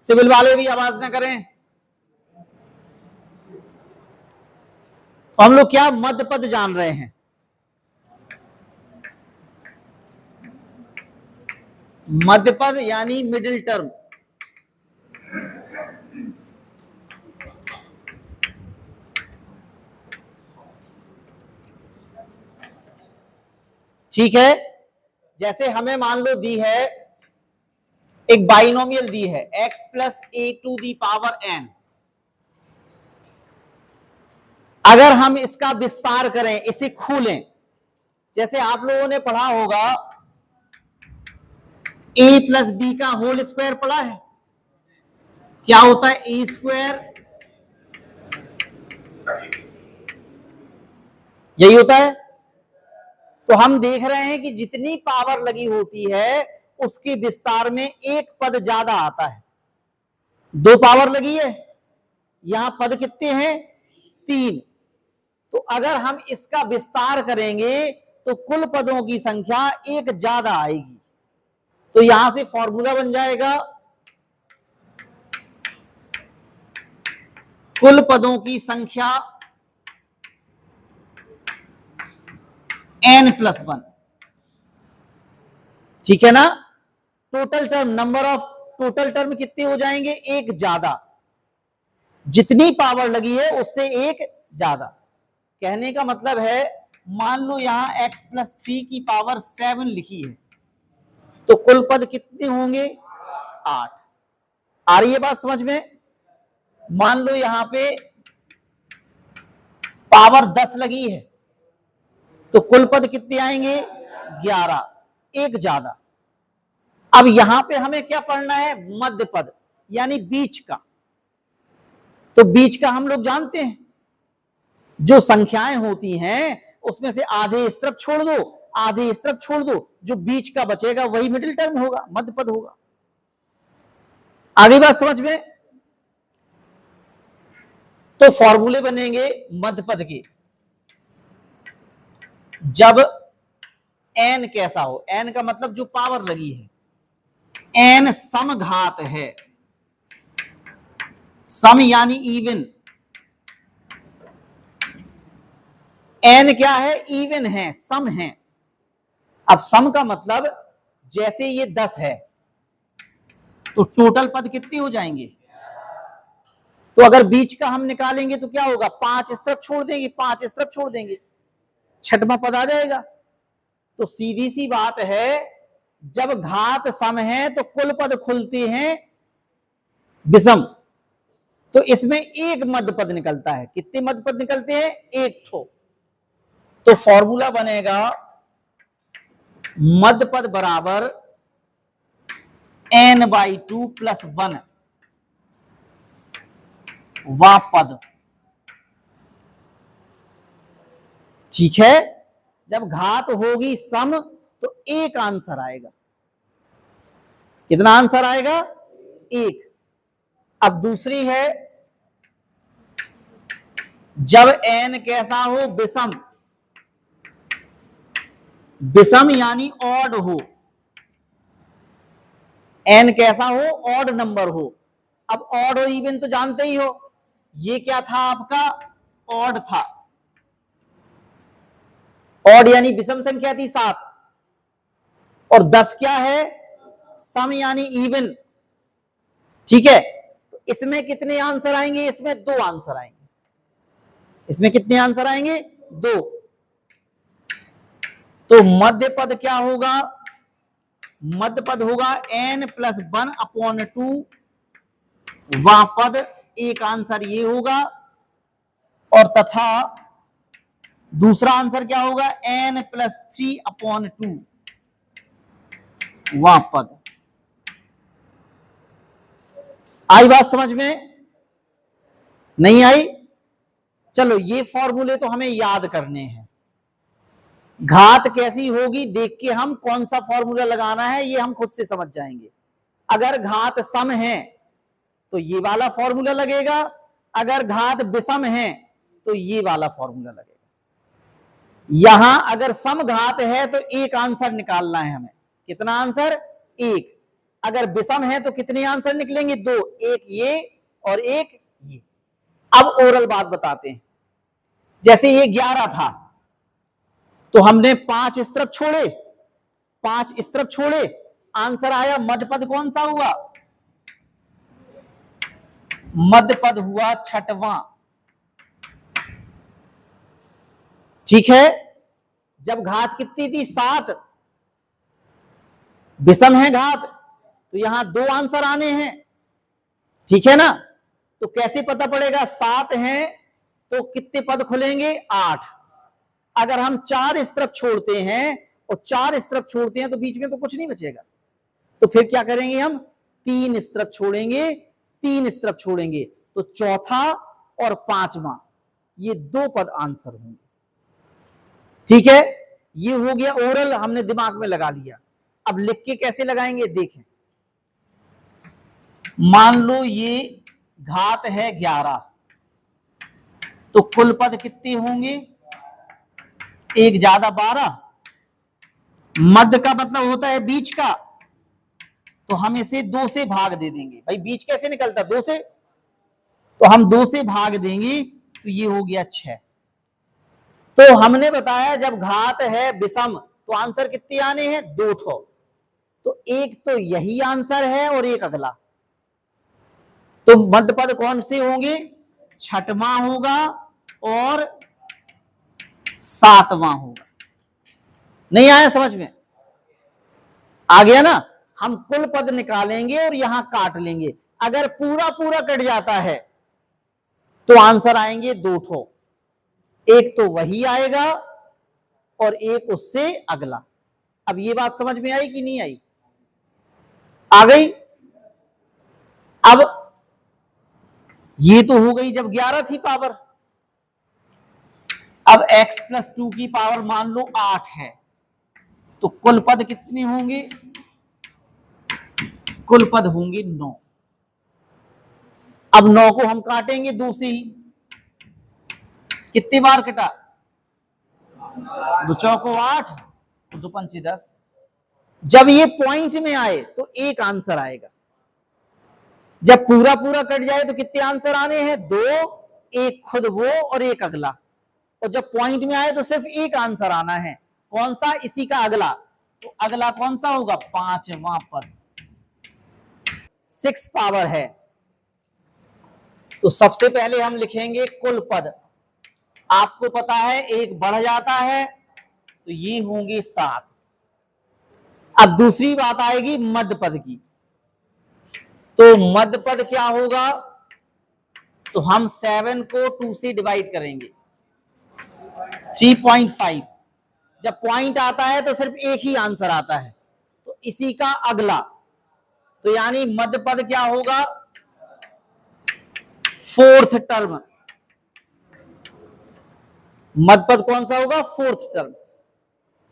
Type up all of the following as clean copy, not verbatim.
Civil वाले भी आवाज ना करें। तो हम लोग क्या मध्य पद जान रहे हैं। मध्य पद यानी मिडिल टर्म। ठीक है, जैसे हमें मान लो दी है एक बाइनोमियल दी है x plus a to the power n। अगर हम इसका विस्तार करें, इसे खोलें, जैसे आप लोगों ने पढ़ा होगा a प्लस बी का होल स्क्वायर पढ़ा है, क्या होता है ए स्क्वायर, यही होता है। तो हम देख रहे हैं कि जितनी पावर लगी होती है उसके विस्तार में एक पद ज्यादा आता है। 2 पावर लगी है, यहां पद कितने हैं 3। तो अगर हम इसका विस्तार करेंगे तो कुल पदों की संख्या एक ज्यादा आएगी। तो यहां से फॉर्मूला बन जाएगा कुल पदों की संख्या n+1। ठीक है ना। Total term, number of total term कितने हो जाएंगे, एक ज्यादा। जितनी पावर लगी है उससे एक ज्यादा। कहने का मतलब है मान लो यहां x प्लस 3 की पावर 7 लिखी है, तो कुल पद कितने होंगे 8। आ रही है बात समझ में। मान लो यहां पे पावर 10 लगी है, तो कुल पद कितने आएंगे 11, एक ज्यादा। अब यहां पे हमें क्या पढ़ना है, मध्य पद यानी बीच का। तो बीच का हम लोग जानते हैं, जो संख्याएं होती हैं उसमें से आधे इस तरफ छोड़ दो, आधे इस तरफ छोड़ दो, जो बीच का बचेगा वही मिडिल टर्म होगा, मध्य पद होगा। आगे बात समझ में। तो फॉर्मूले बनेंगे मध्य पद के, जब n कैसा हो, n का मतलब जो पावर लगी है, n समघात है, सम यानी इवन, n क्या है इवन है, सम है। अब सम का मतलब जैसे ये 10 है तो टोटल पद कितने हो जाएंगे, तो अगर बीच का हम निकालेंगे तो क्या होगा, 5 इस तरफ छोड़ देंगे, 5 इस तरफ छोड़ देंगे, छठवां पद आ जाएगा। तो सीधी सी बात है, जब घात सम है तो कुल पद खुलते हैं विषम। तो इसमें एक मध्य पद निकलता है। कितने मध्य पद निकलते हैं, एक ठो। तो फॉर्मूला बनेगा मध्य पद बराबर n/2 + 1 वा पद। ठीक है, जब घात होगी सम तो एक आंसर आएगा। कितना आंसर आएगा, एक। अब दूसरी है, जब n कैसा हो विषम, विषम यानी ऑड हो, n कैसा हो ऑड नंबर हो। अब ऑड और इवन तो जानते ही हो, ये क्या था आपका ऑड था, ऑड यानी विषम संख्या थी 7, और 10 क्या है सम यानी इवन। ठीक है, तो इसमें कितने आंसर आएंगे, इसमें 2 आंसर आएंगे। इसमें कितने आंसर आएंगे, 2। तो मध्य पद क्या होगा, मध्य पद होगा n+1/2 वह पद, एक आंसर ये होगा, और तथा दूसरा आंसर क्या होगा n+3/2 वह पद। आई बात समझ में, नहीं आई। चलो ये फॉर्मूले तो हमें याद करने हैं। घात कैसी होगी देख के हम कौन सा फॉर्मूला लगाना है ये हम खुद से समझ जाएंगे। अगर घात सम है तो ये वाला फॉर्मूला लगेगा, अगर घात विषम है तो ये वाला फॉर्मूला लगेगा। यहां अगर सम घात है तो एक आंसर निकालना है हमें। कितना आंसर, एक। अगर विषम है तो कितने आंसर निकलेंगे? 2, एक ये और एक ये। अब ओरल बात बताते हैं। जैसे ये 11 था तो हमने 5 इस तरफ छोड़े, 5 इस तरफ छोड़े, आंसर आया मध्य पद कौन सा हुआ? मध्य पद हुआ 6वां। ठीक है, जब घात कितनी थी? 7, विषम है घात, तो यहां 2 आंसर आने हैं। ठीक है ना? तो कैसे पता पड़ेगा? 7 है तो कितने पद खुलेंगे? 8। अगर हम 4 इस तरफ छोड़ते हैं और 4 इस तरफ छोड़ते हैं तो बीच में तो कुछ नहीं बचेगा, तो फिर क्या करेंगे? हम 3 इस तरफ छोड़ेंगे, 3 इस तरफ छोड़ेंगे, तो चौथा और 5वां ये 2 पद आंसर होंगे। ठीक है, ये हो गया ओरल, हमने दिमाग में लगा लिया। अब लिख के कैसे लगाएंगे? देखें, मान लो ये घात है 11, तो कुल पद कितने होंगे? 1 ज्यादा 12। मध्य का मतलब होता है बीच का, तो हम इसे 2 से भाग दे देंगे। भाई बीच कैसे निकलता? 2 से, तो हम 2 से भाग देंगे, तो ये हो गया 6। तो हमने बताया जब घात है विषम तो आंसर कितने आने हैं? 2 ठो। तो एक तो यही आंसर है और एक अगला। तो मध्य पद कौन से होंगे? 6वां होगा और 7वां होगा। नहीं आया समझ में? आ गया ना? हम कुल पद निकालेंगे और यहां काट लेंगे। अगर पूरा पूरा कट जाता है तो आंसर आएंगे 2 ठो, एक तो वही आएगा और एक उससे अगला। अब ये बात समझ में आई कि नहीं आई? आ गई? अब ये तो हो गई जब 11 थी पावर। अब x + 2 की पावर मान लो 8 है, तो कुल पद कितने होंगे? कुल पद होंगे 9। अब 9 को हम काटेंगे 2 से ही। कितनी बार कटा? 2 चौको 8, 2 पंचे 10। जब ये पॉइंट में आए तो एक आंसर आएगा। जब पूरा पूरा कट जाए तो कितने आंसर आने हैं? 2, एक खुद वो और एक अगला। और जब पॉइंट में आए तो सिर्फ एक आंसर आना है। कौन सा? इसी का अगला। तो अगला कौन सा होगा? 5वां पद। 6 पावर है, तो सबसे पहले हम लिखेंगे कुल पद। आपको पता है एक बढ़ जाता है तो ये होंगे 7। अब दूसरी बात आएगी मध्य पद की। तो मध्य पद क्या होगा? तो हम 7 को 2 से डिवाइड करेंगे, 3.5। जब पॉइंट आता है तो सिर्फ एक ही आंसर आता है, तो इसी का अगला। तो यानी मध्य पद क्या होगा? 4th term. मध्य पद कौन सा होगा? 4th term.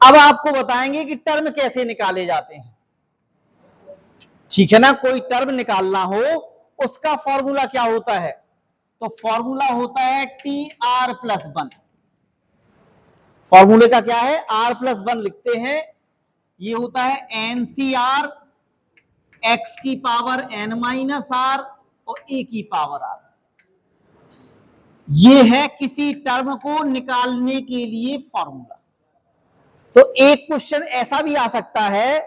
अब आपको बताएंगे कि टर्म कैसे निकाले जाते हैं। ठीक है ना? कोई टर्म निकालना हो उसका फॉर्मूला क्या होता है? तो फॉर्मूला होता है TR+1। फॉर्मूले का क्या है? R+1 लिखते हैं। ये होता है NCR x की पावर n-r और a की पावर r। ये है किसी टर्म को निकालने के लिए फॉर्मूला। तो एक क्वेश्चन ऐसा भी आ सकता है,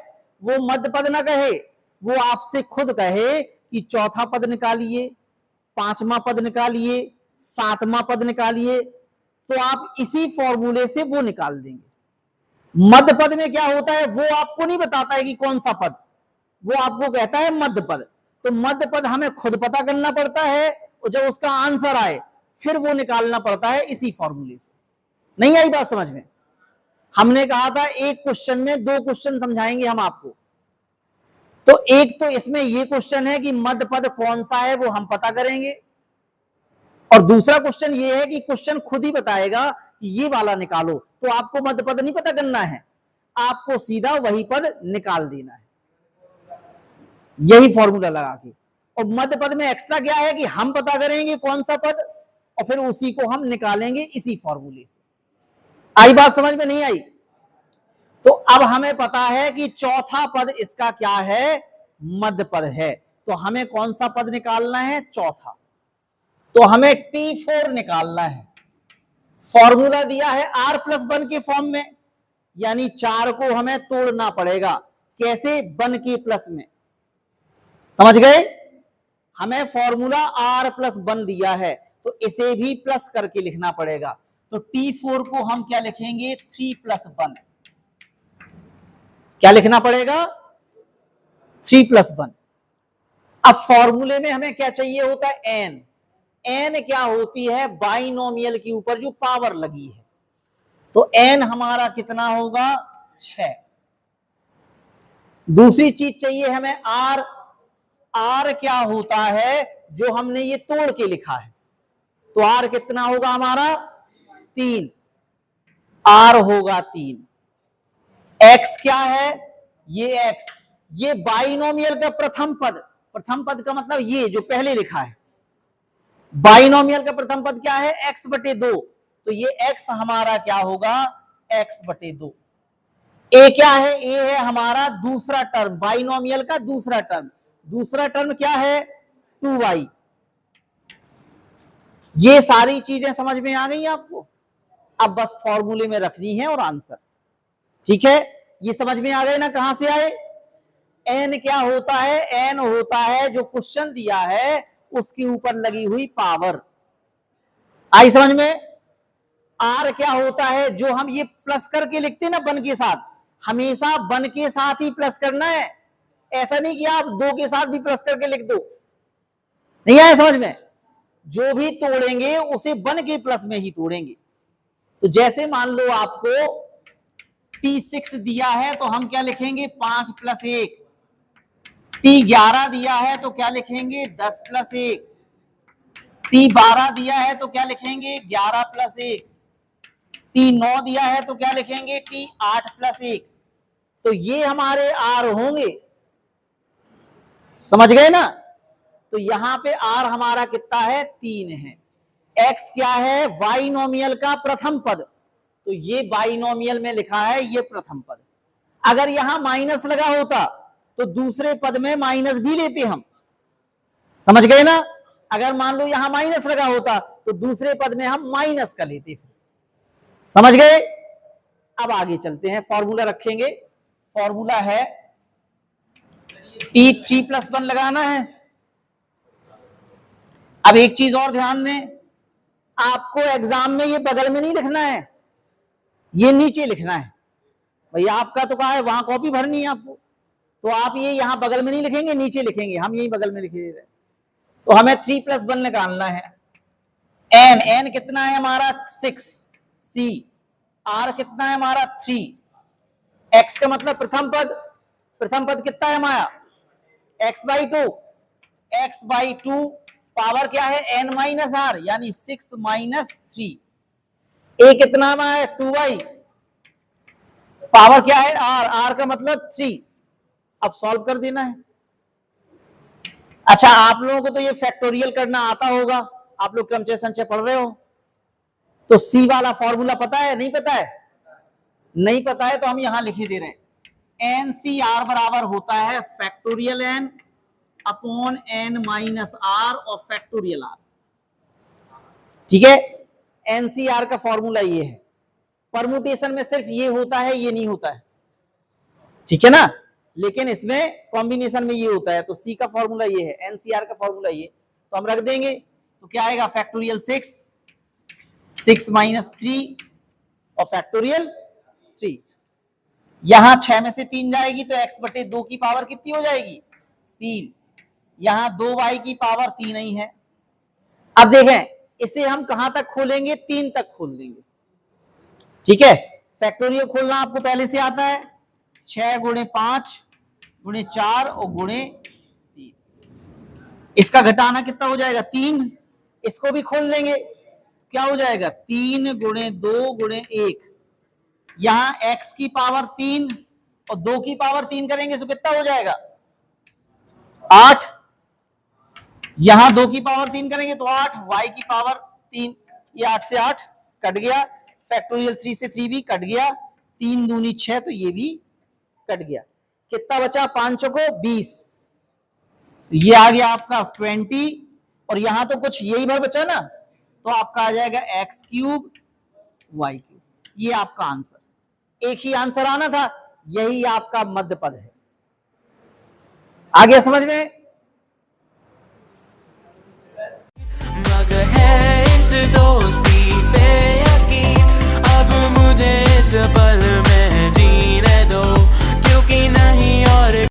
वो मध्य पद ना कहे, वो आपसे खुद कहे कि चौथा पद निकालिए, 5वां पद निकालिए, 7वां पद निकालिए, तो आप इसी फॉर्मूले से वो निकाल देंगे। मध्य पद में क्या होता है? वो आपको नहीं बताता है कि कौन सा पद, वो आपको कहता है मध्य पद। तो मध्य पद हमें खुद पता करना पड़ता है और जब उसका आंसर आए फिर वो निकालना पड़ता है इसी फॉर्मूले से। नहीं आई बात समझ में? हमने कहा था एक क्वेश्चन में 2 क्वेश्चन समझाएंगे हम आपको। तो एक तो इसमें ये क्वेश्चन है कि मध्य पद कौन सा है वो हम पता करेंगे, और दूसरा क्वेश्चन ये है कि क्वेश्चन खुद ही बताएगा कि ये वाला निकालो। तो आपको मध्य पद नहीं पता करना है, आपको सीधा वही पद निकाल देना है, यही फॉर्मूला लगा के। और मध्य पद में एक्स्ट्रा क्या है कि हम पता करेंगे कौन सा पद और फिर उसी को हम निकालेंगे इसी फॉर्मूले से। आई बात समझ में? नहीं आई? तो अब हमें पता है कि चौथा पद इसका क्या है? मध्य पद है। तो हमें कौन सा पद निकालना है? चौथा। तो हमें T4 निकालना है। फॉर्मूला दिया है r+1 के फॉर्म में, यानी 4 को हमें तोड़ना पड़ेगा। कैसे? 1 के प्लस में। समझ गए? हमें फॉर्मूला r+1 दिया है, तो इसे भी प्लस करके लिखना पड़ेगा। तो T4 को हम क्या लिखेंगे? 3+1। क्या लिखना पड़ेगा? 3+1। अब फॉर्मूले में हमें क्या चाहिए होता है? n। n क्या होती है? बाइनोमियल के ऊपर जो पावर लगी है। तो n हमारा कितना होगा? 6। दूसरी चीज चाहिए हमें r। r क्या होता है? जो हमने ये तोड़ के लिखा है। तो r कितना होगा हमारा? 3। r होगा 3। x क्या है? ये x, ये बाइनोमियल का प्रथम पद। प्रथम पद का मतलब ये जो पहले लिखा है। बाइनोमियल का प्रथम पद क्या है? x/2। तो ये x हमारा क्या होगा? x/2। a क्या है? a है हमारा दूसरा टर्म, बाइनोमियल का दूसरा टर्म। दूसरा टर्म क्या है? 2y। ये सारी चीजें समझ में आ गई आपको? अब बस फॉर्मूले में रखनी है और आंसर। ठीक है, ये समझ में आ गए ना कहां से आए? n क्या होता है? n होता है जो क्वेश्चन दिया है उसके ऊपर लगी हुई पावर। आई समझ में? r क्या होता है? जो हम ये प्लस करके लिखते हैं ना 1 के साथ, हमेशा 1 के साथ ही प्लस करना है। ऐसा नहीं कि आप 2 के साथ भी प्लस करके लिख दो। नहीं आया समझ में? जो भी तोड़ेंगे उसे 1 के प्लस में ही तोड़ेंगे। तो जैसे मान लो आपको T6 दिया है तो हम क्या लिखेंगे? 5+1। T11 दिया है तो क्या लिखेंगे? 10+1। T12 दिया है तो क्या लिखेंगे? 11+1। T9 दिया है तो क्या लिखेंगे? T8+1। तो ये हमारे r होंगे। समझ गए ना? तो यहां पे r हमारा कितना है? 3 है। x क्या है? बाइनोमियल का प्रथम पद। तो ये बाइनोमियल में लिखा है ये प्रथम पद। अगर यहां माइनस लगा होता तो दूसरे पद में माइनस भी लेते हम। समझ गए ना? अगर मान लो यहां माइनस लगा होता तो दूसरे पद में हम माइनस का लेते। समझ गए? अब आगे चलते हैं, फॉर्मूला रखेंगे। फॉर्मूला है T3+1 लगाना है। अब एक चीज और ध्यान दें, आपको एग्जाम में ये बगल में नहीं लिखना है, ये नीचे लिखना है। भाई आपका तो कहा है वहां कॉपी भरनी है आपको, तो आप ये यहां बगल में नहीं लिखेंगे, नीचे लिखेंगे। हम यही बगल में लिखे दे रहे हैं। तो हमें 3+1 निकालना है। n कितना है हमारा? 6। c r कितना है हमारा? 3। x का मतलब प्रथम पद। प्रथम पद कितना है हमारा? x/2। x/2 पावर क्या है? n-r, यानी 6 - 3। a कितना है? 2y। पावर क्या है? r का मतलब 3। अब सॉल्व कर देना है। अच्छा, आप लोगों को तो ये फैक्टोरियल करना आता होगा, आप लोग क्रमचय संचय पढ़ रहे हो। तो c वाला फॉर्मूला पता है? नहीं पता है? नहीं पता है तो हम यहां लिख ही दे रहे हैं। NCR बराबर होता है factorial n upon n - r और फैक्टोरियल r। ठीक है, NCR का फॉर्मूला ये है। परमुटेशन में सिर्फ ये होता है, ये नहीं होता है। ठीक है ना? लेकिन इसमें कॉम्बिनेशन में ये होता है। तो C का फॉर्मूला ये है, NCR का फॉर्मूला ये। तो हम रख देंगे, तो क्या आएगा? फैक्टोरियल 6 - 3 और फैक्टोरियल 3। यहां 6 में से 3 जाएगी तो x/2 की पावर कितनी हो जाएगी? 3। यहां 2y की पावर 3 ही है। अब देखें इसे हम कहां तक खोलेंगे? 3 तक खोल देंगे। ठीक है, फैक्टोरियल खोलना आपको पहले से आता है। 6 × 5 × 4 और × 3। इसका घटाना कितना हो जाएगा? 3। इसको भी खोल देंगे, क्या हो जाएगा? 3 × 2 × 1। यहां x की पावर 3 और 2 की पावर 3 करेंगे तो कितना हो जाएगा? 8। यहां 2 की पावर 3 करेंगे तो 8, y की पावर 3। ये 8 से 8 कट गया, फैक्टोरियल 3 से 3 भी कट गया, 3 दूनी 6, तो ये भी कट गया। कितना बचा? 5 को 20। ये आ गया आपका 20 और यहां तो कुछ यही भर बचा ना, तो आपका आ जाएगा x³ y³। ये आपका आंसर, एक ही आंसर आना था, यही आपका मध्य पद है। आ गया समझ में? है इस दोस्ती पे यकीन, अब मुझे इस पल